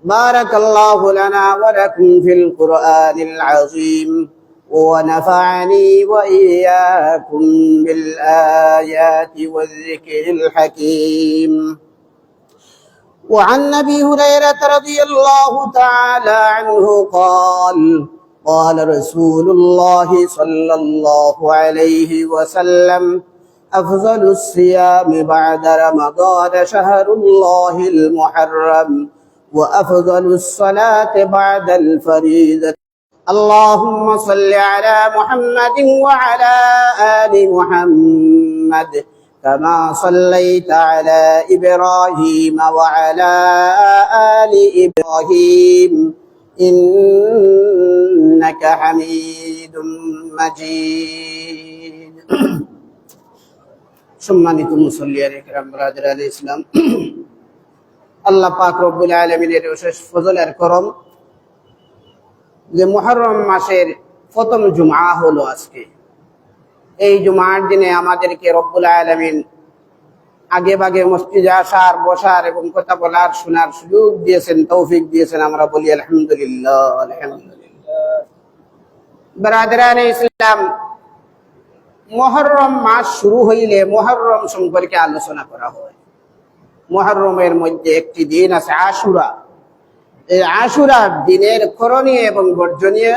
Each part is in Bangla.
بارك الله لنا ولكم في القرآن العظيم ونفعني وإياكم بالآيات والذكر الحكيم. وعن أبي هريرة رضي الله تعالى عنه قال قال رسول الله صلى الله عليه وسلم أفضل الصيام بعد رمضان شهر الله المحرم وأفضل الصلاة بعد الفريضة. اللهم صل على محمد وعلى آل محمد كما صليت على إبراهيم وعلى آل إبراهيم إنك حميد مجيد. সম্মানিত মুসল্লিয়ানে কিরাম, ব্রাদার ইসলাম, আল্লাহ পাক রব্বুল আলামিনের অশেষ ফজলের করম যে মুহররম মাসের প্রথম জুমআ হলো আজকে। এই জুমআর দিনে আমাদেরকে রব্বুল আলামিন আগে ভাগে মসজিদে আসার, বসার এবং কথা বলার, শোনার সুযোগ দিয়েছেন, তৌফিক দিয়েছেন। আমরা বলি আলহামদুলিল্লাহ, আলহামদুলিল্লাহ। ব্রাদার ইসলাম, মুহররম মাস শুরু হইলে মুহররম সম্পর্কে আলোচনা করা হয়। মুহররমের মধ্যে একটি দিন আছে আশুরা। এই আশুরার দিনের করণীয় এবং বর্জনীয়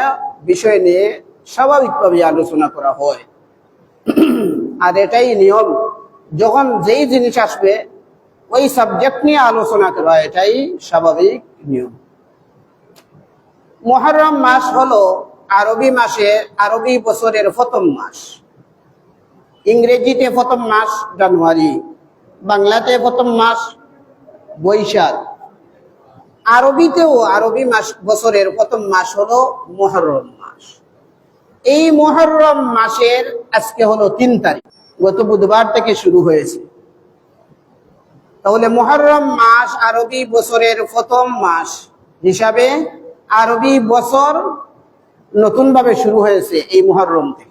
বিষয় নিয়ে স্বাভাবিকভাবে আলোচনা করা হয়। আর এটাই নিয়ম, যখন যেই জিনিস আসবে ওই সাবজেক্ট নিয়ে আলোচনা করা, এটাই স্বাভাবিক নিয়ম। মুহররম মাস হলো আরবি মাসে, আরবি বছরের প্রথম মাস। ইংরেজিতে প্রথম মাস জানুয়ারি, বাংলাতে প্রথম মাস বৈশাখ। আরবিতেও আরবি মাস বছরের প্রথম মাস হলো মুহররম মাস। এই মুহররম মাসের আজকে হলো 3 তারিখ, গত বুধবার থেকে শুরু হয়েছে। তাহলে মুহররম মাস আরবি বছরের প্রথম মাস হিসাবে আরবি বছর নতুন ভাবে শুরু হয়েছে এই মুহররম থেকে।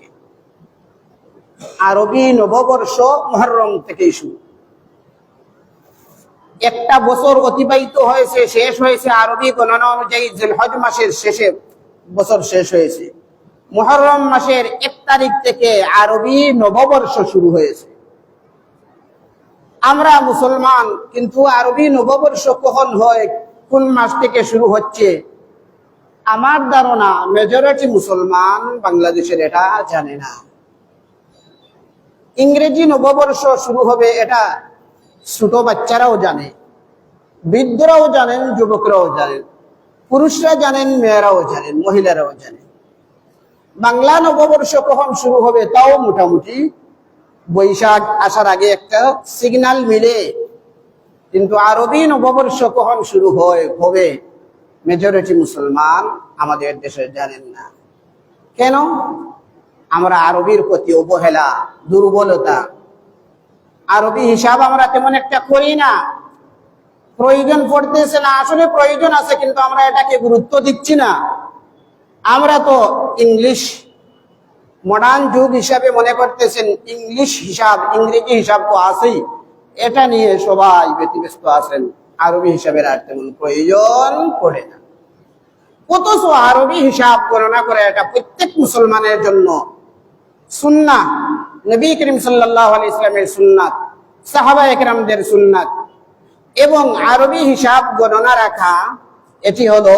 আরবি নববর্ষ মুহররম থেকেই শুরু। একটা বছর অতিবাহিত হয়েছে, শেষ হয়েছে আরবি গণনা অনুযায়ী জিলহজ মাসের শেষে বছর শেষ হয়েছে। মুহররম মাসের 1 তারিখ থেকে আরবি নববর্ষ শুরু হয়েছে। আমরা মুসলমান, কিন্তু আরবি নববর্ষ কখন হয়, কোন মাস থেকে শুরু হচ্ছে, আমার ধারণা মেজরিটি মুসলমান বাংলাদেশের এটা জানে না। ইংরেজি নববর্ষ শুরু হবে এটা ছোট বাচ্চারাও জানে, বৃদ্ধরাও জানেন, যুবকরাও জানেন, পুরুষরা জানেন, মেয়েরাও জানেন, মহিলারাও জানেন। বাংলা নববর্ষ কখন শুরু হবে তাও মোটামুটি বৈশাখ আসার আগে একটা সিগন্যাল মিলে, কিন্তু আরবি নববর্ষ কখন শুরু হবে মেজরিটি মুসলমান আমাদের দেশে জানেন না। কেন? আমরা আরবির প্রতি অবহেলা, দুর্বলতা। আরবি হিসাব আমরা তেমন একটা করি না, প্রয়োজন পড়তেছে না। আসলে প্রয়োজন আছে, কিন্তু আমরা এটাকে গুরুত্ব দিচ্ছি না। আমরা তো ইংলিশ মডার্ন যুগ হিসাবে মনে করতেছেন, ইংলিশ হিসাব, ইংরেজি হিসাব তো আছেই, এটা নিয়ে সবাই ব্যতিব্যস্ত আছেন। আরবি হিসাবের আর তেমন প্রয়োজন পড়ে না। অথচ আরবি হিসাব গণনা করে এটা প্রত্যেক মুসলমানের জন্য সুন্নাহ, নবী করিম সাল্লাল্লাহু আলাইহি ওয়াসাল্লামের সুন্নাত, সাহাবায়ে কেরামদের সুন্নাত। এবং আরবি হিসাব গণনা রাখা এটি হলো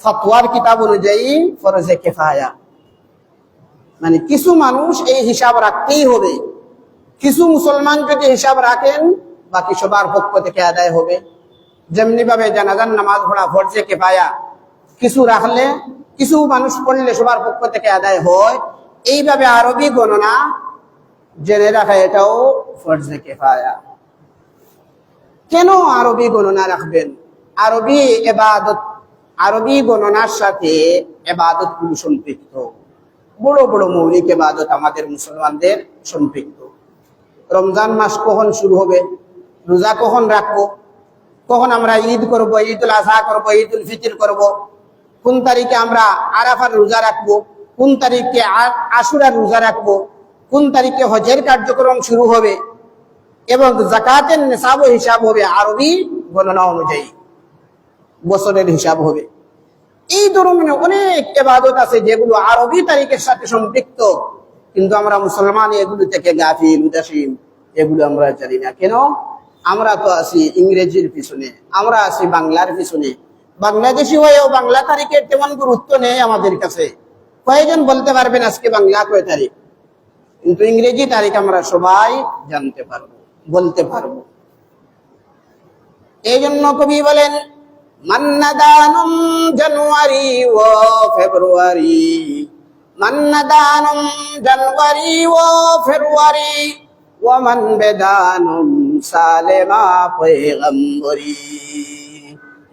ফতোয়ার কিতাব অনুযায়ী ফরজে কিফায়া। মানে কিছু মানুষ এই হিসাব রাখতেই হবে। কিছু মুসলমান যদি হিসাব রাখেন, বাকি সবার পক্ষ থেকে আদায় হবে। যেমনি ভাবে জানাজার নামাজ পড়া ফরজে কিফায়া, কিছু রাখলে, কিছু মানুষ পড়লে সবার পক্ষ থেকে আদায় হয়, এইভাবে আরবি গণনা জেনে রাখা এটাও ফরজে কিফায়া। কেন আরবি গণনা রাখবেন? আরবি ইবাদত, আরবি গণনার সাথে ইবাদত সম্পৃক্ত। বড় বড় মৌলিক ইবাদত আমাদের মুসলমানদের সম্পৃক্ত। রমজান মাস কখন শুরু হবে, রোজা কখন রাখবো, কখন আমরা ঈদ করব, ঈদুল আজহা করব, ঈদুল ফিতর করব, কোন তারিখে আমরা আরাফার রোজা রাখবো, কোন তারিখে আশুরার রোজা রাখবো, কোন তারিখে হজের কার্যক্রম শুরু হবে, এবং যাকাতের নিসাব হিসাব হবে আরবি গণনা অনুযায়ী, বছরের হিসাব হবে। এই ধরনের অনেক ইবাদত আছে যেগুলো আরবি তারিখের সাথে সম্পৃক্ত, কিন্তু আমরা মুসলমান এগুলো থেকে গাফিল উদাসীন, এগুলো আমরা জানি না। কেন? আমরা তো আছি ইংরেজির পিছনে, আমরা আছি বাংলার পিছনে। বাংলাদেশি হয়েও বাংলা তারিখের তেমন গুরুত্ব নেই আমাদের কাছে। কয়েকজন বলতে পারবেন আজকে বাংলা কয় তারিখ, কিন্তু ইংরেজি তারিখ আমরা সবাই জানতে পারবো, বলতে পারবো। এই জন্য কবি বলেন মান্নাদানুম জানুয়ারি ও ফেব্রুয়ারি, মান্নাদানুম জানুয়ারি ও ফেব্রুয়ারি, ওয়ামান বেদানুম সালেমা পয়গম্বরি।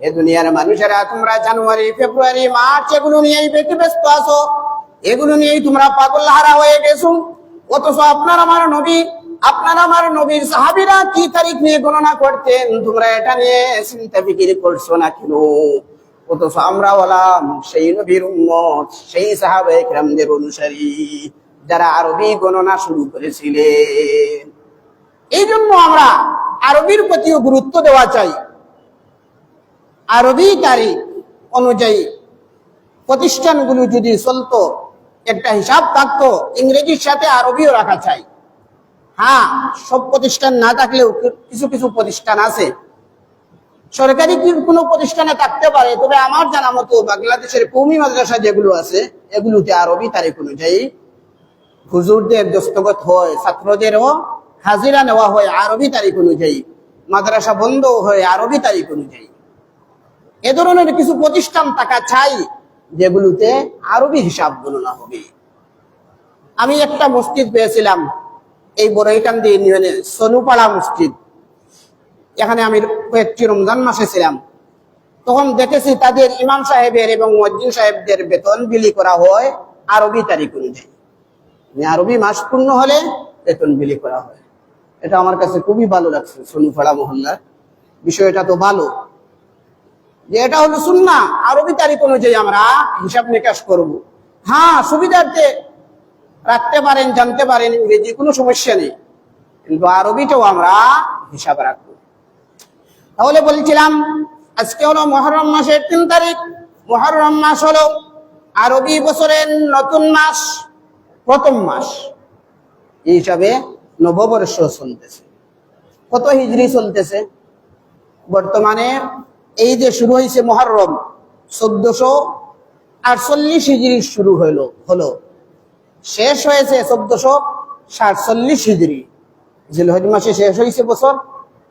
এ দুনিয়ার মানুষেরা তোমরা জানুয়ারি, ফেব্রুয়ারি, মার্চ এগুলো নিয়েই ব্যস্ত আছো, এগুলো নিয়েই তোমরা পাগল হারা হয়ে গেছো। অথচ আপনার আমার নবীর সাহাবীরা কি তারিখ নিয়ে গণনা করতেন, তোমরা এটা নিয়ে চিন্তা ফিকির করছো না কেন? অথচ আমরা হলাম সেই নবীর উম্মত, সেই সাহাবায়ে কেরামদের অনুসারী যারা আরবি গণনা শুরু করেছিলেন। এই জন্য আমরা আরবির প্রতিও গুরুত্ব দেওয়া চাই। আরবি তারিখ অনুযায়ী প্রতিষ্ঠানগুলো যদি চলতো, একটা হিসাব থাকতো, ইংরেজির সাথে আরবিও রাখা চাই। হ্যাঁ, সব প্রতিষ্ঠান না থাকলেও কিছু কিছু প্রতিষ্ঠান আছে, সরকারি কোনো প্রতিষ্ঠানে থাকতে পারে। তবে আমার জানা মতো বাংলাদেশের কওমি মাদ্রাসা যেগুলো আছে, এগুলোতে আরবি তারিখ অনুযায়ী হুজুরদের দস্তখত হয়, ছাত্রদেরও হাজিরা নেওয়া হয় আরবি তারিখ অনুযায়ী, মাদ্রাসা বন্ধ হয় আরবি তারিখ অনুযায়ী। এ ধরনের কিছু প্রতিষ্ঠান থাকা চাই যেগুলোতে আরবি হিসাব গণনা হবে। আমি একটা মসজিদ পেয়েছিলাম এই বড়ইকান্দি ইউনিয়নে, সনুপাড়া মসজিদ। এখানে আমি কয়েকটি রমজান মাসে ছিলাম, তখন দেখেছি তাদের ইমাম সাহেবের এবং মুয়াজ্জিন সাহেবদের বেতন বিলি করা হয় আরবি তারিখ অনুযায়ী। আরবি মাস পূর্ণ হলে বেতন বিলি করা হয়। এটা আমার কাছে খুবই ভালো লাগছে। সনুপাড়া মহল্লার বিষয়টা তো ভালো, যে এটা হলো সুন্নাহ, আরবি তারিখ অনুযায়ী আমরা হিসাব নিকাশ করব। হ্যাঁ, সুবিধার্থে রাখতে পারেন, জানতে পারেন ইংরেজি, কোনো সমস্যা নেই, কিন্তু আরবিটাও আমরা হিসাব রাখবো। তাহলে বলছিলাম আজকে হলো মুহররম মাসের 3 তারিখ। মুহররম মাস হলো আরবি বছরের নতুন মাস, প্রথম মাস। এই হিসাবে নববর্ষ চলতেছে। কত হিজরি চলতেছে বর্তমানে? এই যে শুরু হয়েছে মুহররম, 1448 হিজরি শুরু হলো, শেষ হয়েছে 1447 হিজরি। জিলহজ মাসে শেষ হয়েছে বছর,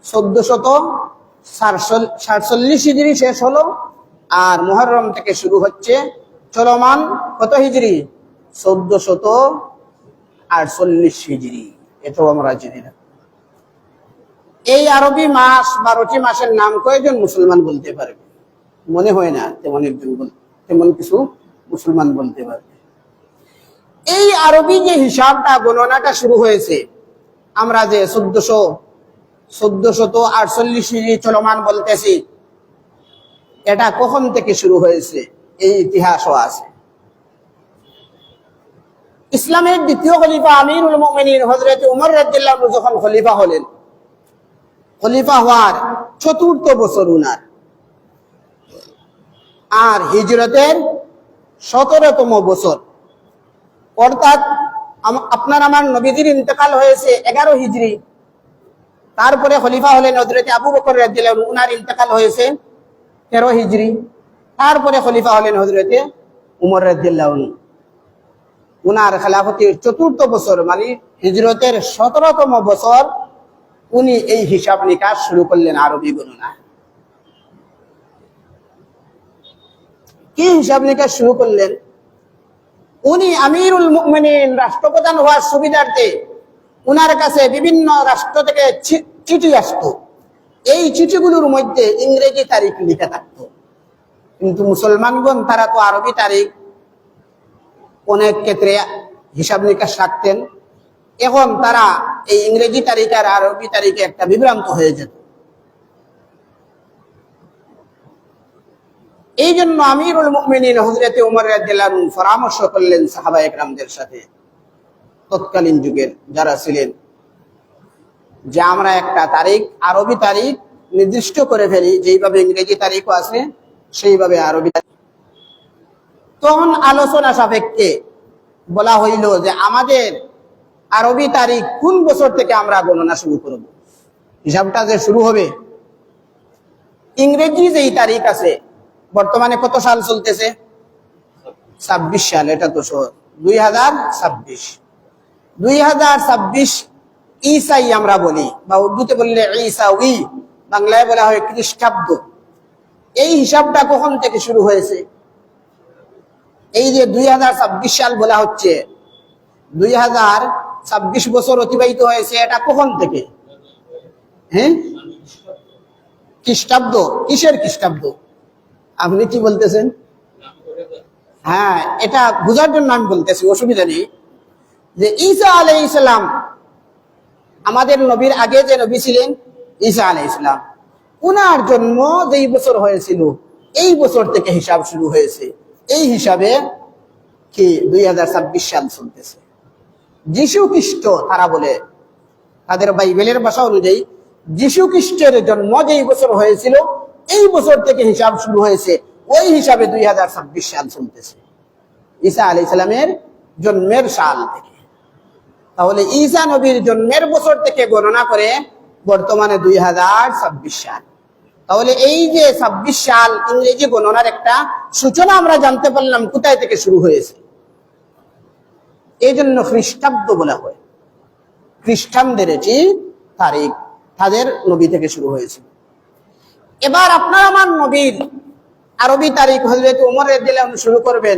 1447 হিজরি শেষ হলো। আর মুহররম থেকে শুরু হচ্ছে চলমান কত হিজরি? 1448 হিজরি। এটাও আমরা জানি না। এই আরবি মাস 12টি মাসের নাম কয়জন মুসলমান বলতে পারবে? মনে হয় না তেমন কিছু মুসলমান বলতে পারবে। এই আরবি যে হিসাবটা, গণনাটা শুরু হয়েছে, আমরা যে 1448 হিজরি চলমান বলতেছি, এটা কখন থেকে শুরু হয়েছে এই ইতিহাসও আছে। ইসলামের দ্বিতীয় খলিফা আমিরুল মুমিনিন হযরত উমর রাদিয়াল্লাহু আনহু যখন খলিফা হলেন, খলিফা হওয়ার 4র্থ বছর উনার, আর হিজরতের 17তম বছর, অর্থাৎ আপনার আমার নবীজির ইন্তেকাল হয়েছে 11 হিজরি। তারপরে খলিফা হলেন হযরত আবু বকর রাদিয়াল্লাহু আনহু, উনার ইন্তেকাল হয়েছে 13 হিজরি। তারপরে খলিফা হলেন হযরত উমর রাদিয়াল্লাহু আনহু, উনার খেলাফতের 4র্থ বছর মানে হিজরতের 17তম বছর উনি এই হিসাব নিকাশ শুরু করলেন আরবি গণনা। কি হিসাব নিকাশ শুরু করলেন? উনি আমিরুল মুমিনিন, রাষ্ট্রপ্রধান হওয়ার সুবিধার্থে উনার কাছে বিভিন্ন রাষ্ট্র থেকে চিঠি আসতো। এই চিঠিগুলোর মধ্যে ইংরেজি তারিখ লেখা থাকতো, কিন্তু মুসলমানগণ তারা তো আরবি তারিখ অনেক ক্ষেত্রে হিসাব নিকাশ রাখতেন। এখন তারা এই ইংরেজি তারিখ আর আরবি তারিখে একটা বিভ্রান্ত হয়ে যেত। এই জন্য আমিরুল মুমিনিন হযরত ওমর রাদিয়াল্লাহু আনহু পরামর্শ করলেন সাহাবায়ে কেরামদের সাথে, তৎকালীন যুগের যারা ছিলেন, যে আমরা একটা তারিখ, আরবি তারিখ নির্দিষ্ট করে ফেলি, যেইভাবে ইংরেজি তারিখও আছে সেইভাবে আরবি তারিখ। তখন আলোচনা সাপেক্ষে বলা হইল যে আমাদের আরবি তারিখ কোন বছর থেকে আমরা গণনা শুরু করব। হিসাবটা যে শুরু হবে, ইংরেজি যেই তারিখ আছে, বর্তমানে কত সাল চলতেছে? 26 সাল। এটা তো 2026। 2026 ঈসাই আমরা বলি, বা উর্দুতে বললে ঈসাউই, বাংলায় বলা হয় খ্রিস্টাব্দ। এই হিসাবটা কখন থেকে শুরু হয়েছে? এই যে 2026 সাল বলা হচ্ছে, 2026 বছর অতিবাহিত হয়েছে, এটা কখন থেকে? হ্যাঁ, খ্রিস্টাব্দ। কিসের খ্রিস্টাব্দ? আপনি কি বলতেছেন? হ্যাঁ, এটা বোঝার জন্য আমি বলতেছি, অসুবিধা নেই। যে ঈসা আলাইহিস সালাম, আমাদের নবীর আগে যে নবী ছিলেন ঈসা আলাইহিস সালাম, উনার জন্ম যেই বছর হয়েছিল এই বছর থেকে হিসাব শুরু হয়েছে। এই হিসাবে কি 2026 সাল চলতেছে। যিশু খ্রিস্ট, তারা বলে তাদের বাইবেলের ভাষা অনুযায়ী যিশু খ্রিস্টের জন্ম যেই বছর হয়েছিল এই বছর থেকে হিসাব শুরু হয়েছে, ওই হিসাবে 2026 সাল চলতেছে, ঈসা আলাইহিস সালামের জন্মের সাল থেকে। তাহলে ঈসা নবীর জন্মের বছর থেকে গণনা করে বর্তমানে 2026 সাল। তাহলে এই যে 26 সাল ইংরেজি গণনার একটা সূচনা আমরা জানতে পারলাম কোথায় থেকে শুরু হয়েছে। এই জন্য খ্রিস্টাব্দ বলা হয়। খ্রিস্টানদের এটি তারিখ, তাদের নবী থেকে শুরু হয়েছিল। এবার আপনার আমার নবীর আরবি তারিখ হযরত ওমর রাদিয়াল্লাহু আনহু শুরু করবেন,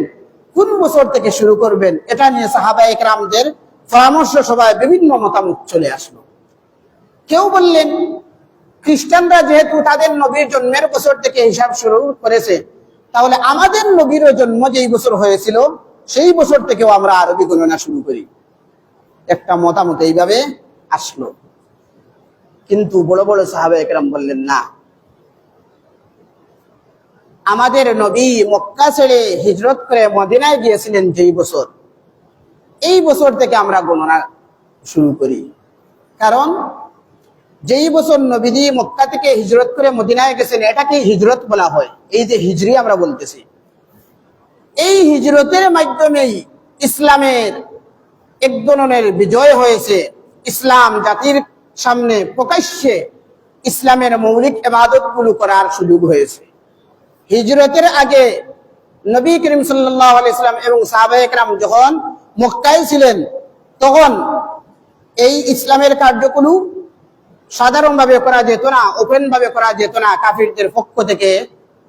কোন বছর থেকে শুরু করবেন, এটা নিয়ে সাহাবায়ে কেরামদের পরামর্শ সভায় বিভিন্ন মতামত চলে আসলো। কেউ বললেন খ্রিস্টানরা যেহেতু তাদের নবীর জন্মের বছর থেকে হিসাব শুরু করেছে, তাহলে আমাদের নবীরও জন্ম যেই বছর হয়েছিল সেই বছর থেকেও আমরা আরবি গণনা শুরু করি। একটা মতামত এইভাবে আসলো। কিন্তু বড় বড় সাহাবায়ে কেরাম বললেন না, আমাদের নবী মক্কা ছেড়ে হিজরত করে মদিনায় গিয়েছিলেন যেই বছর, এই বছর থেকে আমরা গণনা শুরু করি। কারণ যেই বছর নবীজি মক্কা থেকে হিজরত করে মদিনায় গেছেন এটাকে হিজরত বলা হয়। এই যে হিজরি আমরা বলতেছি, এই হিজরতের মাধ্যমেই ইসলামের এক ধরনের বিজয় হয়েছে। ইসলাম জাতির সামনে প্রকাশ্যে ইসলামের মৌলিক ইবাদতগুলো করার সুযোগ হয়েছে। হিজরতের আগে নবী করিম সাল্লাল্লাহু আলাইহি সাল্লাম এবং সাহাবায়ে কেরাম যখন মক্কায় ছিলেন, তখন এই ইসলামের কার্যক্রম সাধারণভাবে করা যেত না, ওপেন ভাবে করা যেত না। কাফিরদের পক্ষ থেকে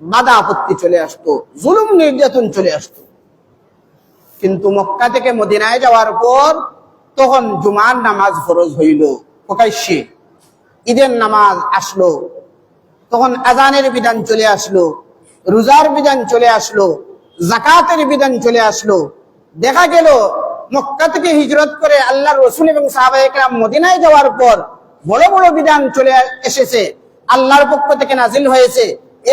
বাধা আপত্তি চলে আসতো, জুলুম নির্যাতন চলে আসতো। কিন্তু মক্কা থেকে মদিনায় যাওয়ার পর তখন জুমার নামাজ ফরজ হইল প্রকাশ্যে, ঈদের নামাজ আসলো, তখন আযানের বিধান চলে আসলো, রোজার বিধান চলে আসলো, যাকাতের বিধান চলে আসলো। দেখা গেল মক্কা থেকে হিজরত করে আল্লাহর রাসূল এবং সাহাবায়ে কেরাম মদিনায় যাওয়ার পর বড় বড় বিধান চলে এসেছে, আল্লাহর পক্ষ থেকে নাজিল হয়েছে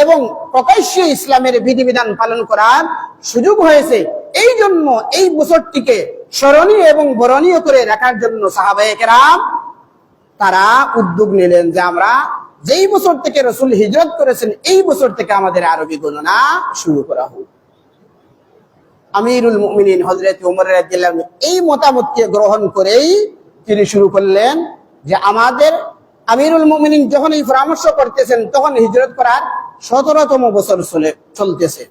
এবং প্রকাশ্যে ইসলামের বিধিবিধান পালন করার সুযোগ হয়েছে। এই জন্য এই বছরটিকে স্মরণীয় এবং বরণীয় করে রাখার জন্য সাহাবায়ে কেরাম তারা উদ্যোগ নিলেন যে আমরা যেই বছর থেকে রাসূল হিজরত করেছেন এই বছর থেকে আমাদের আরবি গণনা শুরু করা হোক। আমিরুল মুমিনিন হযরত ওমর রাদিয়াল্লাহু আনহু এই মতামতকে গ্রহণ করেই তিনি শুরু করলেন যে আমাদের আমিরুল মুমিনিন যখন এই পরামর্শ করতেছেন তখন হিজরত করার 17তম বছর চলতেছে।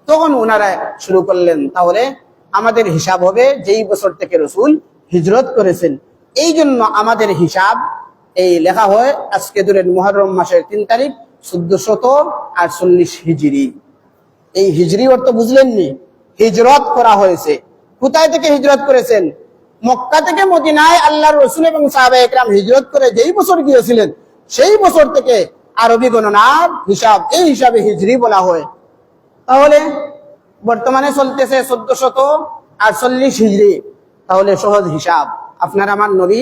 তখন ওনারা শুরু করলেন তাহলে আমাদের হিসাব হবে যেই বছর থেকে রাসূল হিজরত করেছেন। এই জন্য আমাদের হিসাব এই লেখা হয় আজকে ধরেন মুহররম মাসের 3 তারিখ 1448 হিজরি। এই হিজরি অর্থ বুঝলেননি? হিজরত করা হয়েছে। কোথায় থেকে হিজরত করেছেন? মক্কা থেকে মদিনায় আল্লাহর রাসূল এবং সাহাবায়ে কেরাম হিজরত করে যেই বছর গিয়েছিলেন সেই বছর থেকে আরবি গণনার হিসাব, এই হিসাবে হিজরি বলা হয়। তাহলে বর্তমানে চলতেছে 1448 হিজরি। তাহলে সহজ হিসাব, আপনার আমার নবী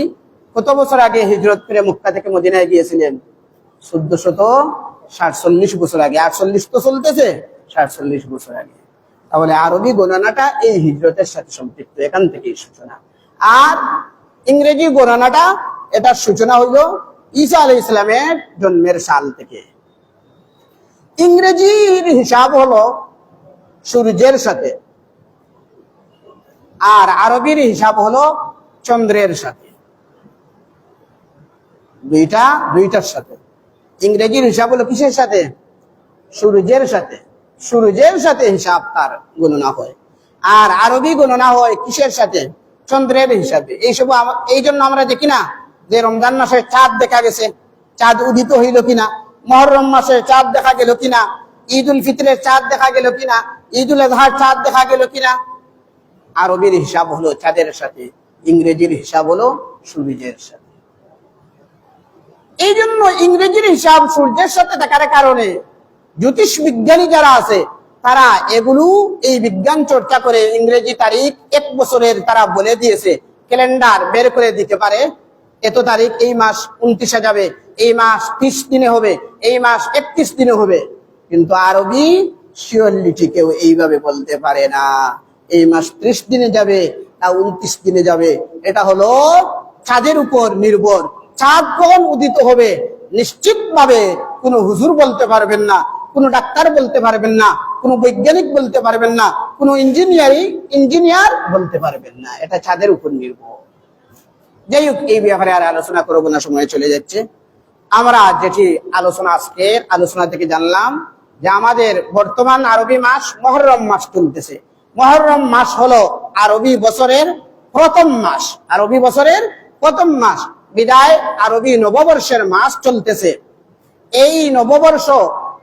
কত বছর আগে হিজরত করে মক্কা থেকে মদিনায় গিয়েছিলেন? 1447 বছর আগে। 48 তো চলতেছে, 47 বছর আগে। তাহলে আরবি গণনাটা এই হিজরতের সাথে সম্পৃক্ত, এখান থেকেই সূচনা। আর ইংরেজি গণনাটা এটার সূচনা হইল ঈসা আলাইহিস সালামের জন্মের সাল থেকে। ইংরেজির হিসাব হলো সূর্যের সাথে, আর আরবির হিসাব হলো চন্দ্রের সাথে। দুইটার সাথে। ইংরেজির হিসাব হলো কিসের সাথে? সূর্যের সাথে। সূর্যের সাথে হিসাব তার গণনা হয়। আর আরবি গণনা হয় কিসের সাথে? চন্দ্রের হিসাবে। এই জন্য আমরা দেখি না যে রমজান মাসে চাঁদ দেখা গেছে, চাঁদ উদিত হইল কিনা, মুহররম মাসে চাঁদ দেখা গেল কিনা, ঈদ উল ফিতরের চাঁদ দেখা গেল কিনা, ঈদ উল আজহার চাঁদ দেখা গেল কিনা। আরবির হিসাব হলো চাঁদের সাথে, ইংরেজির হিসাব হলো সূর্যের সাথে। এই জন্য ইংরেজির হিসাব সূর্যের সাথে থাকার কারণে জ্যোতিষ বিজ্ঞানী যারা আছে তারা এই বিজ্ঞান চর্চা করে ইংরেজি তারিখ এক বছরের তারা বলে দিয়েছে, ক্যালেন্ডার বের করে দিতে পারে। এত তারিখ এই মাস 29 যাবে, এই মাস 30 দিনে হবে, এই মাস 31 দিনে হবে। কিন্তু আরবি শিওরলিটি কেউ এইভাবে বলতে পারে না এই মাস 30 দিনে যাবে না 29 দিনে যাবে। এটা হলো চাঁদের উপর নির্ভর। চাঁদ কখন উদিত হবে নিশ্চিত ভাবে কোনো হুজুর বলতে পারবেন না, কোনো ডাক্তার বলতে পারবেন না, কোনো বৈজ্ঞানিক বলতে পারবেন না, কোনো ইঞ্জিনিয়ার বলতে পারবেন না। এটা চাঁদের উপর নির্ভর। যাই হোক, এই ব্যাপারে আর আলোচনা করবো না, সময় চলে যাচ্ছে। আমরা যেটি আজকের আলোচনা থেকে জানলাম যে আমাদের বর্তমান আরবি মাস মুহররম মাস চলতেছে। মুহররম মাস হলো আরবি বছরের প্রথম মাস। আরবি বছরের প্রথম মাস বিদায় আরবি নববর্ষের মাস চলতেছে। এই নববর্ষ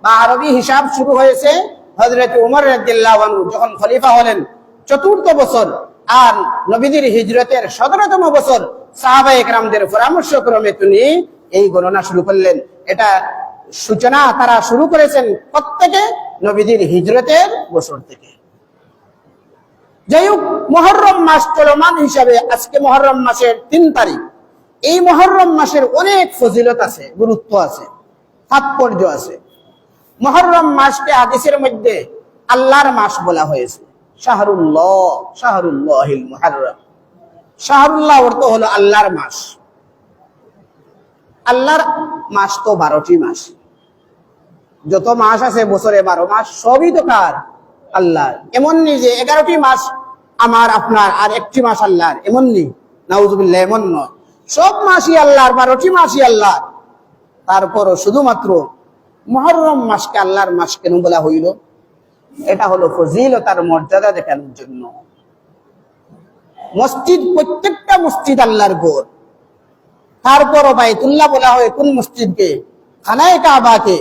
বা আরবি হিসাব শুরু হয়েছে হযরত উমর রাদিয়াল্লাহু আনহু যখন খলিফা হলেন ৪র্থ বছর, আর নবীজির হিজরতের ১৭তম বছর সাহাবায়ে কেরামদের পরামর্শক্রমে তিনি এই গণনা শুরু করলেন। এটা সূচনা তারা শুরু করেছেন প্রত্যেকে নবীজির হিজরতের বছর থেকে। যাই হোক, মুহররম মাস চলমান হিসাবে আজকে মুহররম মাসের ৩ তারিখ। এই মুহররম মাসের অনেক ফজিলত আছে, গুরুত্ব আছে, তাৎপর্য আছে। মুহররম মাসকে হাদিসের মধ্যে আল্লাহর মাস বলা হয়েছে। শাহরুল্লাহিল মুহররম। শাহরুল্লাহ অর্থ হলো আল্লাহর মাস। আল্লাহর মাস তো 12টি মাস। যত মাস আছে বছরে 12 মাস, সবই তো কার? আল্লাহর। এমন নেই যে 11টি মাস আমার আপনার আর একটি মাস আল্লাহর, এমন নেই। নাউজুবিল্লাহ, এমন নয়। সব মাসই আল্লাহর, 12টি মাসই আল্লাহর। তারপরও শুধুমাত্র মুহররম মাসকে আল্লাহর মাস কেন বলা হইল? এটা হলো ফজিলতার মর্যাদা দেখানোর জন্য। মসজিদ, প্রত্যেকটা মসজিদ আল্লাহর ঘর। তারপরও বাইতুল্লাহ বলা হয় কোন মসজিদকে? খানায়ে কাবাকে।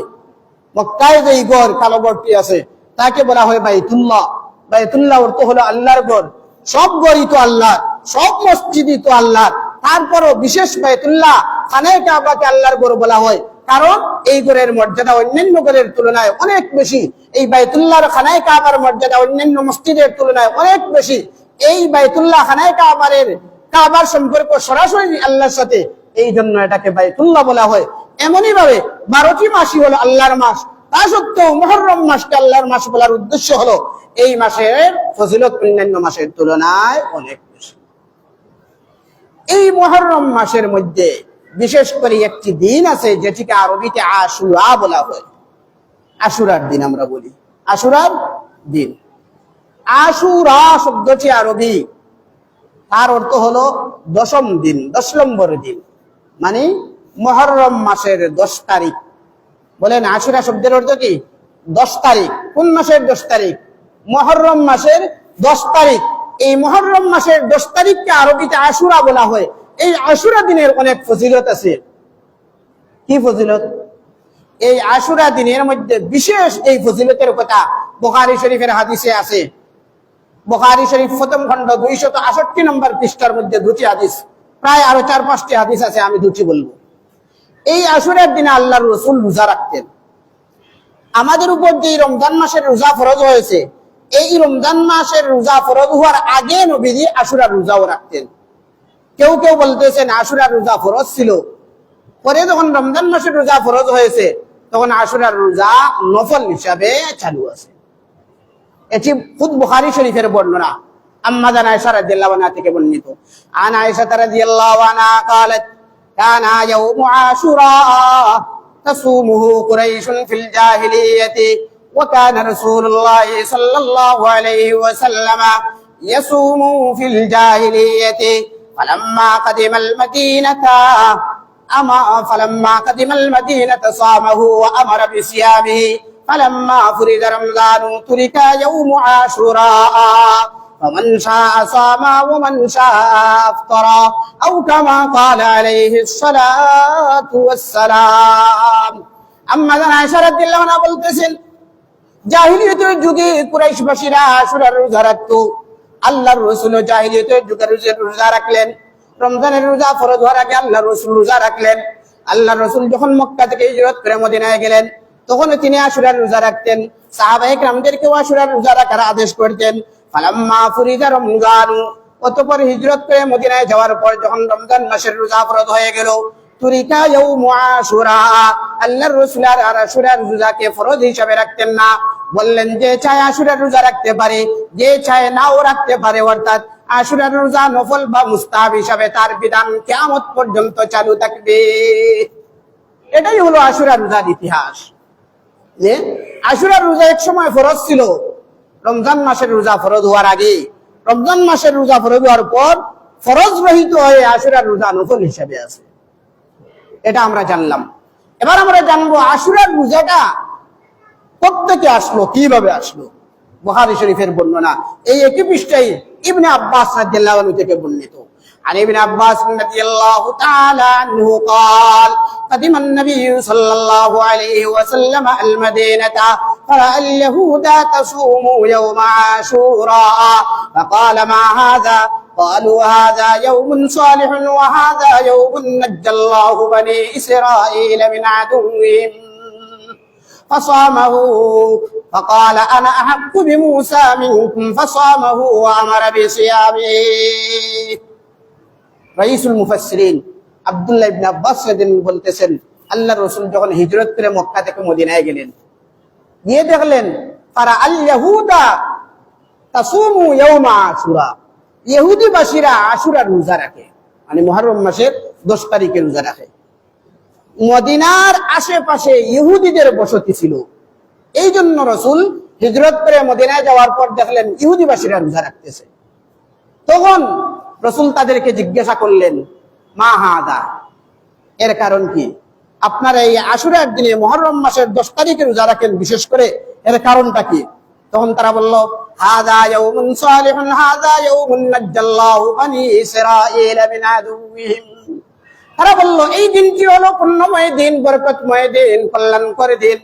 মক্কায় যে ঘর, কালো ঘরটি আছে, তাকে বলা হয় বাইতুল্লাহ। বাইতুল্লাহ অর্থ হলো আল্লাহর ঘর। সব ঘরই তো আল্লাহর, সব মসজিদই তো আল্লাহর। তারপরও বিশেষ বাইতুল্লাহ খানায়ে কাবাকে আল্লাহর ঘর বলা হয়, কারণ এই ঘরের মর্যাদা অন্যান্য ঘরের তুলনায় অনেক বেশি। এই বাইতুল্লাহর খানায়ে কাবার মর্যাদা অন্যান্য মসজিদের তুলনায় অনেক বেশি। এই বাইতুল্লাহ খানায়ে কাবার সম্পর্ক সরাসরি আল্লাহর সাথে, এই জন্য এটাকে বাইতুল্লাহ বলা হয়। এমনই ভাবে 12টি মাসই হলো আল্লাহর মাস। তা সত্ত্বেও মুহররম মাসকে আল্লাহর মাস বলার উদ্দেশ্য হলো এই মাসের ফজিলত অন্যান্য মাসের তুলনায় অনেক বেশি। এই মুহররম মাসের মধ্যে বিশেষ করে একটি দিন আছে যেটিকে আরবিতে আশুরা বলা হয়। আশুরার দিন আমরা বলি, আশুরার দিন। আশুরা শব্দটি আরবি, তার অর্থ হলো 10ম দিন, 10 নম্বর দিন, মানে মুহররম মাসের 10 তারিখ। বলেন আশুরা শব্দের অর্থ কি? 10 তারিখ। কোন মাসের 10 তারিখ? মুহররম মাসের 10 তারিখ। এই মুহররম মাসের 10 তারিখকে আরবিতে আশুরা বলা হয়। এই আশুরা দিনের অনেক ফজিলত আছে। কি ফজিলত? এই আশুরা দিনের মধ্যে বিশেষ এই ফজিলতের কথা বুখারী শরীফের হাদিসে আছে। বুখারী শরীফ প্রথম খণ্ড 268 নম্বর পৃষ্ঠার মধ্যে 2টি হাদিস, প্রায় আরো 4-5টি হাদিস আছে, আমি 2টি বলবো। এই আশুরার দিনে আল্লাহর রাসূল রোজা রাখতেন। আমাদের উপর যে রমজান মাসের রোজা ফরজ হয়েছে, এই রমজান মাসের রোজা ফরজ হওয়ার আগে নবীজি আশুরার রোজাও রাখতেন। কেউ কেউ বলতেছেন আশুরার রোজা ফরজ ছিল, পরে যখন রমজান মাসের রোজা ফরজ হয়েছে তখন আশুরার রোজা নফল হিসাবে চালু আছে। এটি খুদ বুখারী শরীফের বর্ণনা। আম্মা জান আয়েশা রাদিয়াল্লাহু আনহা থেকে বর্ণিত। আন আয়েশা রাদিয়াল্লাহু আনহা قالت كان يوم عاشوراء تصومه قريش في الجاهلية وكان رسول الله صلى الله عليه وسلم يصوم في الجاهلية فلما قدم المدينة صامه وأمر بصيامه فلما فرض رمضان ترك يوم عاشوراء فمن شاء صام ومن شاء أفطر أو كما قال عليه الصلاة والسلام أما عائشة رضي الله عنها বলতেছেন জাহিলিয়তের যুগে কুরাইশবাসীরা আশুরার রোজা রাখতো আল্লাহর রাসূল জাহিলিয়তের যুগে রোজা রাখলেন রমজানের রোজা ফরজ হওয়ার আগে আল্লাহর রাসূল রোজা রাখলেন আল্লাহর রাসূল যখন মক্কা থেকে হিজরত করে মদিনায় গেলেন তখন তিনি আশুরার রোজা রাখতেন সাহাবায়ে কেরামদেরকেও আশুরার রোজা রাখার আদেশ করতেন ফালাম্মা ফুরিদা রমজান অতঃপর হিজরত করে মদিনায় যাওয়ার পর যখন রমজান মাসের রোজা ফরজ হয়ে গেল তুরিকা ইয়াউমু আশুরা আল্লাহর রাসূল আর আশুরার রোজাকে ফরজ হিসাবে রাখতেন না বললেন যে চায় আশুরার রোজা রাখতে পারে যে চায় নাও রাখতে পারে অর্থাৎ আশুরার রোজা নফল বা মুস্তাহাব হিসাবে তার বিধান কিয়ামত পর্যন্ত চালু থাকবে এটাই হলো আশুরার রোজার ইতিহাস যে আশুরার রোজা এক সময় ফরজ ছিল রমজান মাসের রোজা ফরজ হওয়ার আগে রমজান মাসের রোজা ফরজ হওয়ার পর ফরজ রহিত হয়ে আশুরার রোজা নফল হিসাবে আছে এটা আমরা জানলাম এবার আমরা জানবো আশুরার রোজাটা কোত্থেকে আসলো কিভাবে আসলো বুখারী শরীফের বর্ণনা এই একই পৃষ্ঠায় ইবনে আব্বাস রাদিয়াল্লাহু আনহু থেকে বর্ণিত عن ابن عباس رضي الله تعالى عنه قال قدم النبي صلى الله عليه وسلم المدينة فرأى اليهود تصوم يوم عاشوراء فقال ما هذا قالوا هذا يوم صالح وهذا يوم نجى الله بني إسرائيل من عدوهم فصامه فقال أنا أحق بموسى منكم فصامه وأمر بصيامه রাইসুল মুফাসসিরিন আব্দুল্লাহ ইবনে আব্বাস রাদিয়াল্লাহু বলতেছেন আল্লাহর রাসূল যখন হিজরত করে মক্কা থেকে মদিনায় গেলেন গিয়ে দেখলেন তারা আল ইয়াহুদা তাসুমু ইয়াউমা আশুরা ইহুদি বাসীরা আশুরার রোজা রাখে মানে মুহররম মাসের 10 তারিখে রোজা রাখে মদিনার আশেপাশে ইহুদিদের বসতি ছিল এই জন্য রাসূল হিজরত করে মদিনায় যাওয়ার পর দেখলেন ইহুদি বাসীরা রোজা রাখতেছে তখন রাসূল তাদেরকে জিজ্ঞাসা করলেন মা হাদা এর কারণ কি আপনারা এই আশুরার দিনে মুহররম মাসের 10 তারিখে রোজা রাখেন বিশেষ করে এর কারণটা কি তখন তারা বলল হাদা ইয়াউমুন সালিহুন হাদা ইয়াউমুন নাজ্জাল্লাহু বানি ইসরাঈল মিন আদুওয়িহিম তারা বলল এই দিনটি হলো পুণ্যময় দিন বরকতময় দিন কল্যাণকর দিন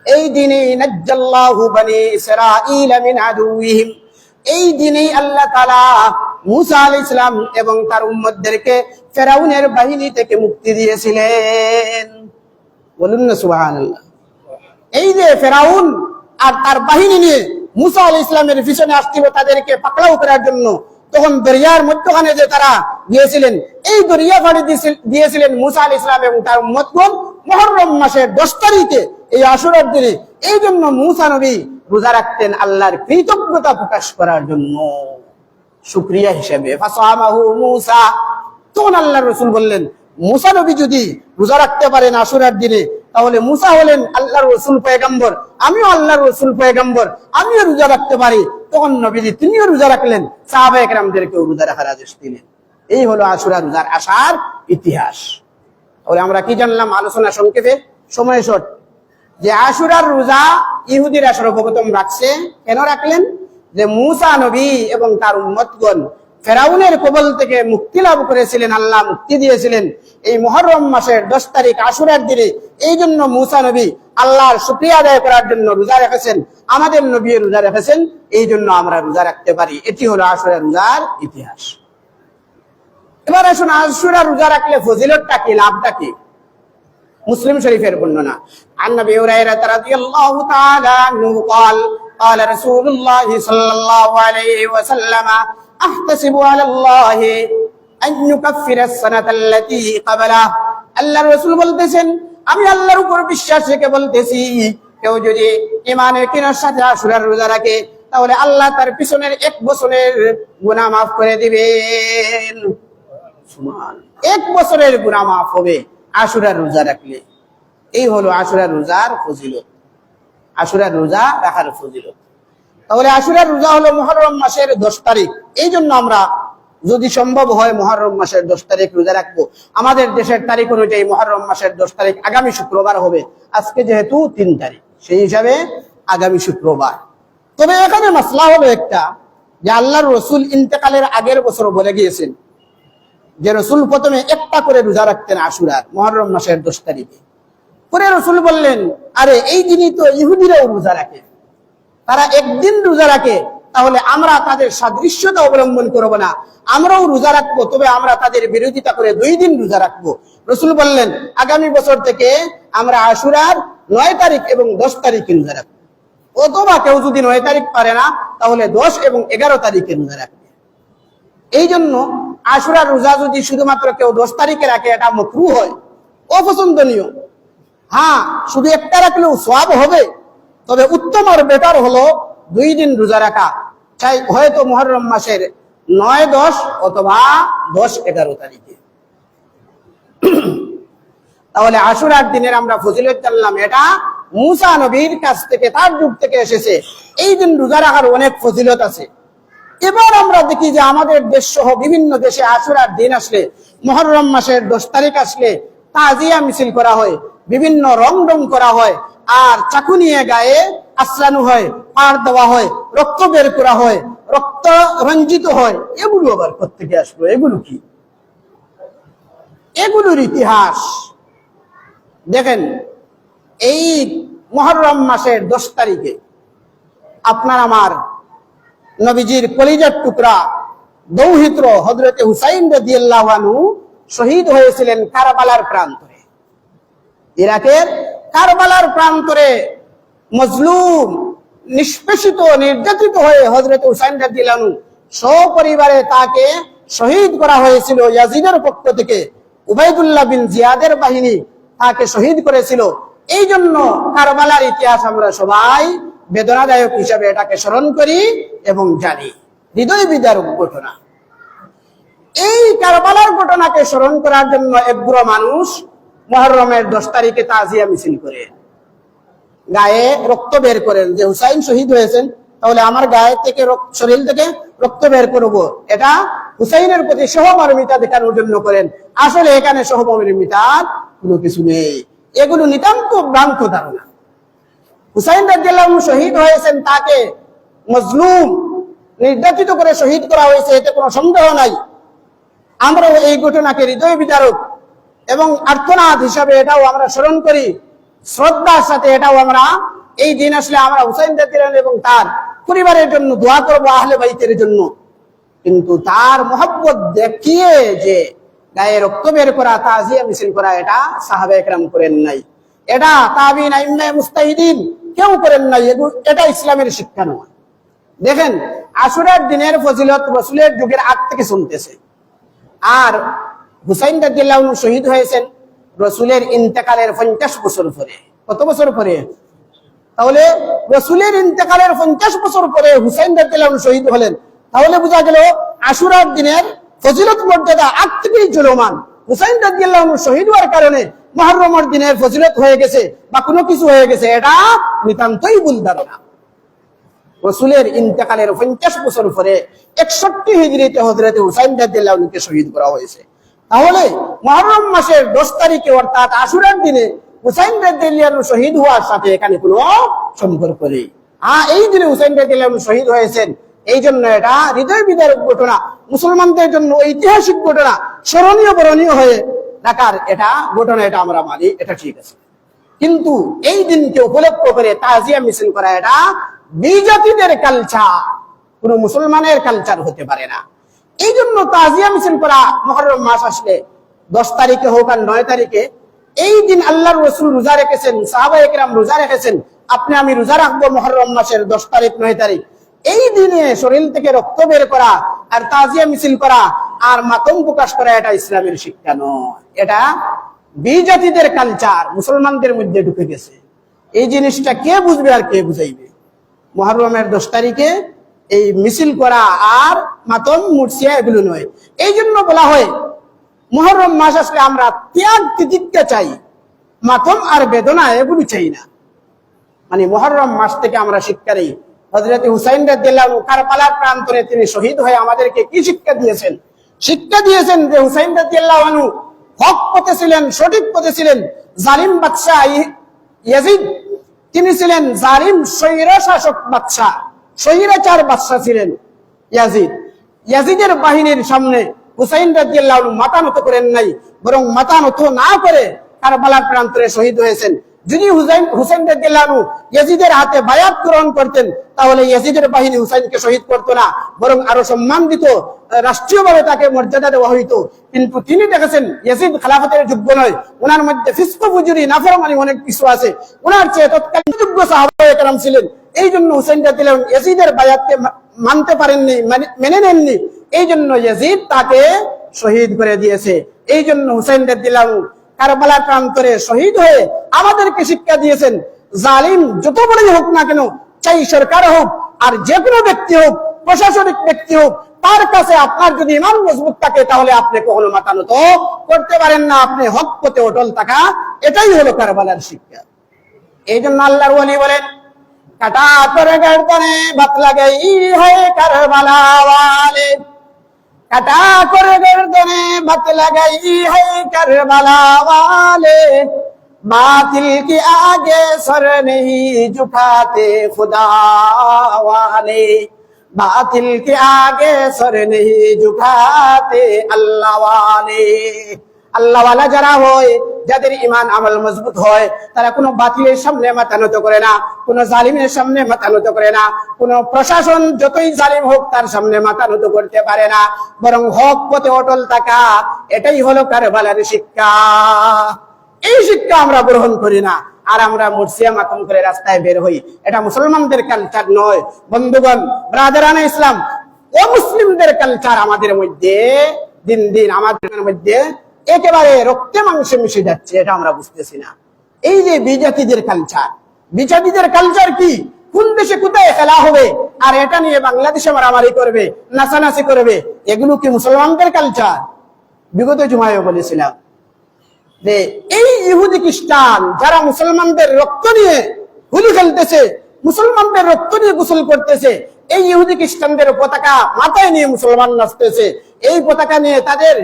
এই দিনে নাজ্জাল্লাহু বানি ইসরাঈল মিন আদুওয়িহিম এই দিনে আল্লাহ তাআলা মুসা আলাইহিস সালাম এবং তার উম্মতদেরকে ফেরাউনের বাহিনী থেকে মুক্তি দিয়েছিলেন বলুন না সুবহানাল্লাহ এই যে ফেরাউন আর তার বাহিনী নিয়ে মুসা আলাইহিস সালামের পিছনে আসছিল তাদেরকে পাকড়াও করার জন্য তখন দরিয়ার মধ্যখানে যে তারা গিয়েছিলেন এই দরিয়া পাড়ি দিয়েছিলেন মুসা আলাইহিস সালাম এবং তার উম্মতগণ মুহররম মাসের 10 তারিখে এই আশুরার দিনে এই জন্য মুসা নবী রোজা রাখতেন আল্লাহর কৃতজ্ঞতা প্রকাশ করার জন্য শুকরিয়া হিসেবে ফাসামাহু মুসা তখন আল্লাহর রাসূল বললেন মুসা নবী যদি রোজা রাখতে পারেন আশুরার দিনে তাহলে মুসা হলেন আল্লাহর রাসূল পয়গম্বর আমিও আল্লাহর রাসূল পয়গম্বর আমিও রোজা রাখতে পারি তখন নবীজি তিনিও রোজা রাখলেন সাহাবায়ে কেরামদেরকে রোজা রাখার আদেশ দিলেন এই হলো আশুরা রোজার আসার ইতিহাস তাহলে আমরা কি জানলাম আলোচনা সংক্ষেপে সময় শর্ট যে আশুরার রোজা ইহুদিরা সর্বপ্রথম রাখছে কেন রাখলেন যে মুসা নবী এবং তার উম্মতগণ ফেরাউনের কবল থেকে মুক্তি লাভ করেছিলেন আল্লাহ মুক্তি দিয়েছিলেন এই মুহররম মাসের 10 তারিখ আশুরার দিনে এই জন্য মুসা নবী আল্লাহর শুকরিয়া আদায় করার জন্য রোজা রেখেছেন আমাদের নবী রোজা রেখেছেন এই জন্য আমরা রোজা রাখতে পারি এটি হলো আশুরা রোজার ইতিহাস এবার আসুন আশুরা রোজা রাখলে ফজিলতটা কি লাভটা কি মুসলিম শরীফের বর্ণনা আন নবী হুরায়রা রাদিয়াল্লাহু তাআলা আনহু قال قال رسول الله صلى الله عليه وسلم احتسب على الله ان يكفر السنه التي قبله আল্লাহর রাসূল বলতেছেন আমি আল্লাহর উপর বিশ্বাস রেখে বলতেছি কেউ যদি ঈমানের কিনার সাথে আশুরার রোজা রাখে তাহলে আল্লাহ তার পিছনের 1 বছরের গুনাহ maaf করে দিবেন এক বছরের গুনাহ মাফ হবে আশুরার রোজা রাখলে। এই হলো আশুরার রোজার ফজিলত, আশুরার রোজা রাখার ফজিলত। তাহলে আশুরার রোজা হলো মুহররম মাসের 10 তারিখ। এই জন্য আমরা যদি সম্ভব হয় মুহররম মাসের 10 তারিখ রোজা রাখবো। আমাদের দেশের তারিখ অনুযায়ী মুহররম মাসের 10 তারিখ আগামী শুক্রবার হবে। আজকে যেহেতু 3 তারিখ, সেই হিসাবে আগামী শুক্রবার। তবে এখানে মাসলা হলো একটা, যে আল্লাহর রসুল ইন্তেকালের আগের বছর বলে গিয়েছেন যে রসুল প্রথমে একটা করে রোজা রাখতেন আশুরার, মুহররম মাসের 10 তারিখে। পরে রসুল বললেন, আরে এই দিনই তো ইহুদিরাও রোজা রাখে, তারা একদিন রোজা রাখে, তাহলে আমরা তাদের সাদৃশ্যতা অবলম্বন করব না, আমরাও রোজা রাখবো, তবে আমরা তাদের বিরোধিতা করে 2 দিন রোজা রাখবো। রসুল বললেন, আগামী বছর থেকে আমরা আশুরার 9 তারিখ এবং 10 তারিখে রোজা রাখবো, অথবা কেউ যদি 9 তারিখ পারে না তাহলে 10 এবং 11 তারিখে রোজা রাখবে। এই জন্য আশুরার রোজা যদি শুধুমাত্র কেউ 10 তারিখে রাখে, এটা মাকরুহ হয়, অপছন্দনীয়। হ্যাঁ, শুধু একটা রাখলেও সওয়াব হবে, তবে উত্তম আর বেটার হলো 2 দিন রোজা রাখা, চাই হয়তো মুহররম মাসের 9-10 অথবা 10-11 তারিখে। তাহলে আশুরার দিনের আমরা ফজিলত জানলাম, এটা মুসা নবীর কাছ থেকে, তার যুগ থেকে এসেছে। এই দিন রোজা রাখার অনেক ফজিলত আছে। এবার আমরা দেখি যে আমাদের দেশ সহ বিভিন্ন দেশে আশুরার দিন আসলে, মুহররম মাসের 10 তারিখ আসলে তাজিয়া মিছিল করা হয়, বিভিন্ন রং করা হয়, আর চাকু নিয়ে গায়ে আশ্রানো হয়, পাড় দেওয়া হয়, রক্ত বের করা হয়, রক্ত রঞ্জিত হয়। এগুলো আবার কোত্থেকে আসলো? এগুলো কি? এগুলোর ইতিহাস দেখেন। এই মুহররম মাসের 10 তারিখে আপনার আমার নবীজির কলিজার টুকরা দৌহিত্র হযরতে হুসাইন রাদিয়াল্লাহু আনহু শহীদ হয়েছিলেন কারবালার প্রান্তরে। ইরাকের কারবালার প্রান্তরে মজলুম, নিষ্পেষিত, নির্যাতিত হয়ে হযরত হুসাইন রাদিয়াল্লাহু আনহু সপরিবারে তাকে শহীদ করা হয়েছিল। ইয়াজিদের পক্ষ থেকে উবাইদুল্লাহ বিন জিয়াদের বাহিনী তাকে শহীদ করেছিল। এই জন্য কারবালার ইতিহাস আমরা সবাই বেদনাদায়ক হিসাবে এটাকে স্মরণ করি এবং জানি। হৃদয় বিদারক ঘটনা। এই কারবালার ঘটনাকে স্মরণ করার জন্য একগুলো মানুষ মুহররমের 10 তারিখে তাজিয়া মিছিল করে, গায়ে রক্ত বের করেন, যে হুসাইন শহীদ হয়েছেন, তাহলে আমার গায়ে থেকে শরীর থেকে রক্ত বের করব। এটা হুসাইনের প্রতি সহমর্মিতা দেখানোর জন্য করেন। আসলে এখানে সহমর্মিতার কোনো কিছু নেই। এগুলো নিতান্ত ভ্রান্ত ধারণা। হুসাইন রাদিয়াল্লাহু আনহু শহীদ হয়েছেন, তাকে মজলুম, নির্যাতিত করে শহীদ করা হয়েছে, এতে কোনো সন্দেহ নাই। আমরা এই ঘটনাকে হৃদয় বিদারক এবং আর্তনাদ হিসাবে এটাও আমরা স্মরণ করি, শ্রদ্ধার সাথে এটাও আমরা এই দিন আসলে আমরা হুসাইন রাদিয়াল্লাহু আনহু এবং তার পরিবারের জন্য দোয়া করব, আহলে বাইতের জন্য। কিন্তু তার মহব্বত দেখিয়ে যে গায়ে রক্ত বের করা, তাজিয়া মিছিল করা, এটা সাহাবায়ে কেরাম করেন নাই, এটা তাবিঈন, আইম্মা, মুজতাহিদিন কেউ করেন নাই। এটা ইসলামের শিক্ষা নয়। দেখেন, আশুরার দিনের ফজিলত রাসূলের যুগের আগ থেকে শুনতেছে। আর হুসাইন রাদিয়াল্লাহু আনহু শহীদ হয়েছেন রাসূলের ইন্তেকালের 50 বছর পরে। কত বছর পরে? তাহলে রাসূলের ইন্তেকালের 50 বছর পরে হুসাইন রাদিয়াল্লাহু আনহু শহীদ হলেন। তাহলে বোঝা গেল আশুরার দিনের ফজিলত মর্যাদা আগ থেকেই চলমান। হুসাইন রাদিয়াল্লাহু আনহু শহীদ হওয়ার কারণে মুহররমের দিনের ফজিলত হয়ে গেছে বা কোনো কিছু হয়ে গেছে, এটা নিতান্তই ভুল ধারণা। রাসূলের ইন্তেকালের 50 বছর পরে 61 হিজরিতে হযরত হুসাইন রাদিয়াল্লাহু আনহুকে শহীদ করা হয়েছে। তাহলে মুহররম মাসের 10 তারিখে অর্থাৎ আশুরার দিনে হুসাইন রাদিয়াল্লাহু আনহু শহীদ হওয়ার সাথে এখানে কোনো সম্পর্ক নেই। এই দিনে হুসাইন রাদিয়াল্লাহু আনহু শহীদ হয়েছেন, এই জন্য এটা হৃদয় বিদারক ঘটনা, মুসলমানদের জন্য ঐতিহাসিক ঘটনা, স্মরণীয় বরণীয় হয়ে রাখার এটা ঘটনা, এটা আমরা মানি, এটা ঠিক আছে। কিন্তু এই দিনকে উপলক্ষ করে তাজিয়া মিছিল করা, এটা বিজাতিদের কালচার, কোন মুসলমানের কালচার হতে পারে না। এই জন্য তাজিয়া মিছিল করা মুহররম মাস আসলে 10 তারিখে হোক আর 9 তারিখে, এই দিন আল্লাহর রাসূল রোজা রেখেছেন, সাহাবায়ে কেরাম রোজা রেখেছেন, আপনি আমি রোজা রাখবো মুহররম মাসের 10 তারিখ 9 তারিখ। এই দিনে শরীর থেকে রক্ত বের করা আর তাজিয়া মিছিল করা আর মাতম প্রকাশ করা, এটা ইসলামের শিক্ষা নয়। এটা বিজাতিদের কালচার মুসলমানদের মধ্যে ঢুকে গেছে। এই জিনিসটা কে বুঝবে আর কে বুঝাইবে? মুহররমের 10 তারিখে এই মিছিল করা আর মাতম মুর্শিয়া এগুলো নয়। এই জন্য বলা হয় মুহররম মাস আসলে আমরা ত্যাগ তিতিক্ষা চাই, মাতম আর বেদনা এগুলো চাই না। মানে মুহররম মাস থেকে আমরা শিক্ষা নেই। হযরত হুসাইন রাদিয়াল্লাহু আনহু কারবালার প্রান্তরে তিনি শহীদ হয়ে আমাদেরকে কি শিক্ষা দিয়েছেন? শিক্ষা দিয়েছেন যে হুসাইন রাদিয়াল্লাহু আনহু হক পথে ছিলেন, সঠিক পথে ছিলেন। জালিম বাদশা ইয়াজিদ তিনি ছিলেন জালিম স্বৈর শাসক বাদশা, স্বৈরাচার বাদশা ছিলেন ইয়াজিদ। ইয়াজিদের বাহিনীর সামনে হুসাইন রাদিয়াল্লাহু আনহু মাথা নত করেন নাই, বরং মাথা নত না করে কারবালার প্রান্তরে শহীদ হয়েছেন। যদি হুসাইন রাদিয়াল্লাহু আনহু ইয়াজিদের হাতে বায়াত গ্রহণ করতেন, তাহলে ইয়াজিদের বাহিনী হুসাইনকে শহীদ করতো না, বরং আরো সম্মান দিত, রাষ্ট্রীয়ভাবে তাকে মর্যাদা দেওয়া হইতো। কিন্তু তিনি দেখেছেন ইয়াজিদ খেলাফতের যোগ্য নয়, ওনার মধ্যে ফিসক ফুজুরি নাফরমানি অনেক কিছু আছে, ওনার চেয়ে তৎকালীন যোগ্য সাহাবায়ে কেরাম ছিলেন। এই জন্য হুসাইন রাদিয়াল্লাহু আনহু ইয়াজিদের বায়াতকে মানতে পারেননি, মেনে নেননি। এই জন্য ইয়াজিদ তাকে শহীদ করে দিয়েছে। এই জন্য হুসাইন রাদিয়াল্লাহু আনহু কারবালার প্রান্তরে শহীদ হয়ে আমাদেরকে শিক্ষা দিয়েছেন, জালিম যত বড়ই হোক না কেন, চাই সরকার হোক আর যে কোনো ব্যক্তি হোক, প্রশাসনিক ব্যক্তি হোক, তার কাছে আপনার যদি ইমান মজবুত থাকে, তাহলে আপনি কখনো মাথা নত করতে পারেন না। আপনি হক পথে অটল থাকা, এটাই হলো কারবালার শিক্ষা। এই জন্য আল্লাহর ওলি বলেন, কাটা করে গর্দনে বাত লাগাই হয় কারবালা ওয়ালে, কাটা করে गर्दने मत लगाई है करबला वाले, बातिल के आगे सर नहीं झुकाते खुदा वाले, बातिल के आगे सर नहीं झुकाते अल्लाह वाले। আল্লাহ ওয়ালা যারা হয়, যাদের ঈমান আমল মজবুত হয়, তারা কোনো বাতিলের সামনে মাথা নত করে না, কোনো জালিমের সামনে মাথা নত করে না, কোনো প্রশাসন যতই জালিম হোক তার সামনে মাথা নত করতে পারে না, বরং হক পথে অটল থাকা, এটাই হলো কারবালার শিক্ষা। এই শিক্ষা আমরা গ্রহণ করি না, আর আমরা মুরসিয়া মাতম করে রাস্তায় বের হই। এটা মুসলমানদের কালচার নয় বন্ধুগণ, ব্রাদারানে ইসলাম। ও মুসলিমদের কালচার আমাদের মধ্যে দিন দিন আমাদের মধ্যে একেবারে রক্তে মাংসে মিশে যাচ্ছে, এটা আমরা বুঝতেছি না। এই যে বিজাতিদের কালচার, বিজাতিদের কালচার কি? কোন দেশে কোথায় খেলা হবে আর এটা নিয়ে বাংলাদেশে মারামারি করবে, নাচানাচি করবে, এগুলো কি মুসলমানদের কালচার? বিগত জুমায় বলেছিলাম যে এই ইহুদি খ্রিস্টান যারা মুসলমানদের রক্ত নিয়ে হোলি খেলতেছে, মুসলমানদের রক্ত নিয়ে গোসল করতেছে, এই ইহুদি খ্রিস্টানদের পতাকা মাথায় নিয়ে মুসলমান নাচতেছে, এই পতাকা নিয়ে তাদের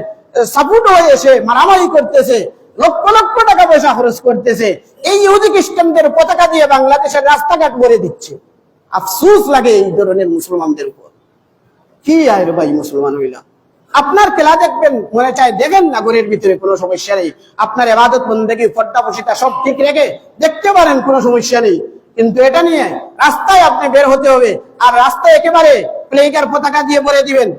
সাপোর্ট হয়ে এসে মারামারি করতেছে, লক্ষ লক্ষ টাকা পয়সা খরচ করতেছে, এই ইহুদি খ্রিস্টানদের পতাকা দিয়ে বাংলাদেশের রাস্তাঘাট ভরে দিচ্ছে। আফসোস লাগে এই ধরনের মুসলমানদের উপর। কি আর ভাই মুসলমান হইলা, আপনার খেলা দেখবেন মনে চায় দেখেন না, ঘরের ভিতরে কোনো সমস্যা নেই, আপনার ইবাদত বন্দেগী পর্দা পশিতা সব ঠিক রেখে দেখতে পারেন, কোনো সমস্যা নেই। কিন্তু এটা নিয়ে রাস্তায় আপনি বের হতে হবে, আর রাস্তায় একেবারে প্লেকার পতাকা দিয়ে ভরে দিবেন।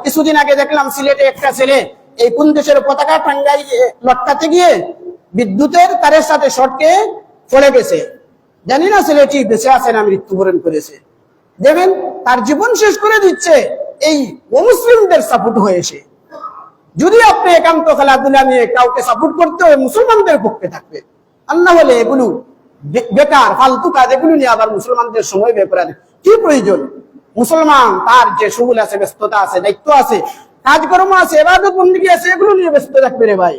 কিছুদিন আগে দেখলাম সিলেটে একটা ছেলে এই কোন দেশের পতাকা টাঙ্গাই লটকাতে গিয়ে বিদ্যুতের তারের সাথে শর্টকে পড়ে গেছে, জানি না ছেলেটি বেঁচে আছে না মৃত্যুবরণ করেছে। দেখেন তার জীবন শেষ করে দিচ্ছে এই অমুসলিমদের সাপোর্ট হয়েছে। যদি আপনি একান্ত খেলাধুলা নিয়ে কাউকে সাপোর্ট করতে হয়, মুসলমানদের পক্ষে থাকবে, আর না হলে এগুলো বেকার ফালতু কাজ, এগুলো নিয়ে আবার মুসলমানদের সময় ব্যয় করার কি প্রয়োজন? মুসলমান তার যে সুগুল আছে, ব্যস্ততা আছে, দায়িত্ব আছে, কাজকর্ম আছে, ইবাদত বন্দেগী আছে, এগুলো নিয়ে ব্যস্ত থাকবে রে ভাই।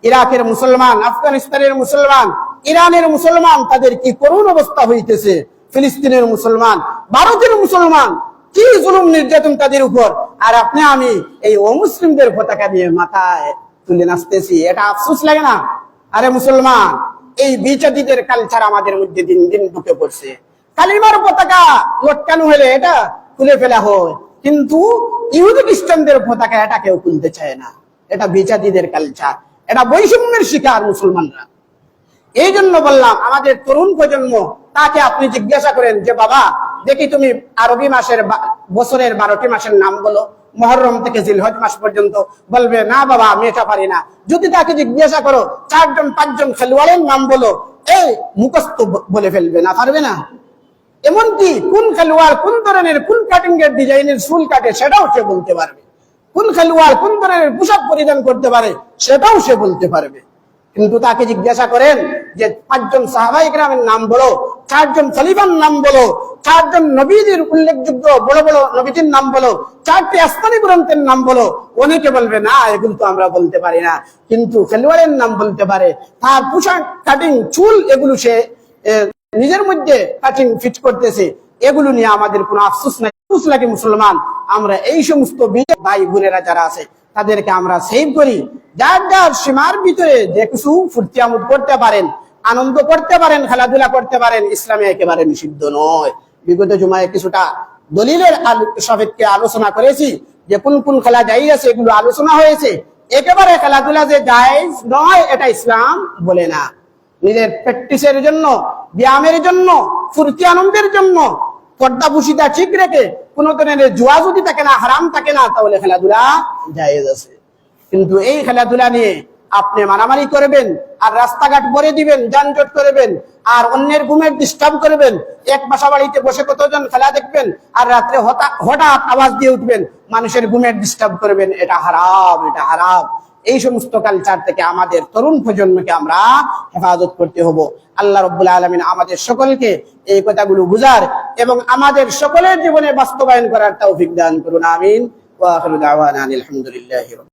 ইরাকের মুসলমান, আফগানিস্তানের মুসলমান, ইরানের মুসলমান, তাদের কি করুণ অবস্থা হইতেছে। ফিলিস্তিনের মুসলমান, ভারতের মুসলমান, কি জুলুম নির্যাতন তাদের উপর, আর আপনি আমি এই অমুসলিমদের পতাকা নিয়ে মাথায় তুলে নাচতেছি, এটা আফসোস লাগে না? আরে মুসলমান, এই বিজাতিদের কালচার আমাদের মধ্যে দিন দিন ঢুকে পড়ছে। কালিমার পতাকা লটকানো হলে এটা খুলে ফেলা হয়, কিন্তু ইহুদি খ্রিস্টানদের পতাকা এটা কেউ খুলতে চায় না। এটা বিজাতিদের কালচার, এটা বৈষম্যের শিকার মুসলমানরা। এই জন্য বললাম আমাদের তরুণ প্রজন্ম, তাকে আপনি জিজ্ঞাসা করেন যে বাবা দেখি তুমি আরবি মাসের বছরের 12টি মাসের নাম বলো, মুহররম থেকে জিলহজ মাস পর্যন্ত, বলবে না বাবা আমি এটা পারি না। যদি তাকে জিজ্ঞাসা করো 4জন 5জন খেলোয়াড়ের নাম বলো, এই মুখস্থ বলে ফেলবে, না পারবে না। এমনকি কোন খেলোয়াড় কোন ধরনের কোন কাটিং এর ডিজাইনের চুল কাটে সেটাও সে বলতে পারবে, কোন খেলোয়াড় কোন ধরনের পোশাক পরিধান করতে পারে সেটাও সে বলতে পারবে। কিন্তু তাকে জিজ্ঞাসা করেন যে 5জন সাহাবায়ে কেরামের নাম বলো, 4জন খলিফার নাম বলো, চারজন নবীদের উল্লেখযোগ্য বড় বড় নবীদের নাম বলো, চারটি আসমানি গ্রন্থের নাম বলো। অনেকে বলবে না এগুলো তো আমরা বলতে পারি না, কিন্তু খেলোয়াড়ের নাম বলতে পারে, তার পোশাক কাটিং চুল এগুলো সে নিজের মধ্যে কাটিং ফিট করতেছে, এগুলো নিয়ে আমাদের কোনো আফসোস নাই। আফসোস লাগে মুসলমান, আমরা এই সমস্ত ভাই বোনেরা যারা আছে তাদেরকে আমরা সেভ করি। যার যার সীমার ভিতরে যে কিছু ফুর্তি আমোদ করতে পারেন, আনন্দ করতে পারেন, খেলাধুলা করতে পারেন, ইসলামে একেবারে নিষিদ্ধ নয়। বিগত জুমায় কিছুটা দলিলের সাপেক্ষে আলোচনা করেছি, যে কোন কোন খেলা জায়েজ আছে এগুলো আলোচনা হয়েছে। একেবারে খেলাধুলা যে জায়েজ নয় এটা ইসলাম বলে না। নিজের প্র্যাকটিসের জন্য, ব্যায়ামের জন্য, ফুর্তি আনন্দের জন্য পর্দাভূষিতা ঠিক রেখে কোন ধরনের জুয়া যদি থাকে না, হারাম থাকে না, তাহলে খেলাধুলা জায়েজ আছে। কিন্তু এই খেলাধুলা নিয়ে আপনি মারামারি করবেন, আর রাস্তাঘাট ভরে দিবেন, যানজট করবেন, আর অন্যের ঘুমের ডিস্টার্ব করবেন, এক বাসা বাড়িতে বসে কতজন খেলা দেখবেন, আর রাত্রে হঠাৎ আওয়াজ দিয়ে উঠবেন, মানুষের ঘুমের ডিস্টার্ব করবেন, এটা হারাম, এটা হারাম। এই সমস্ত কালচার থেকে আমাদের তরুণ প্রজন্মকে আমরা হেফাজত করতে হবো। আল্লাহ রাব্বুল আলামিন আমাদের সকলকে এই কথাগুলো বুঝার এবং আমাদের সকলের জীবনে বাস্তবায়ন করার তৌফিক দান করুন, আমিন। ওয়া আখিরু দাওয়ানা আলহামদুলিল্লাহি।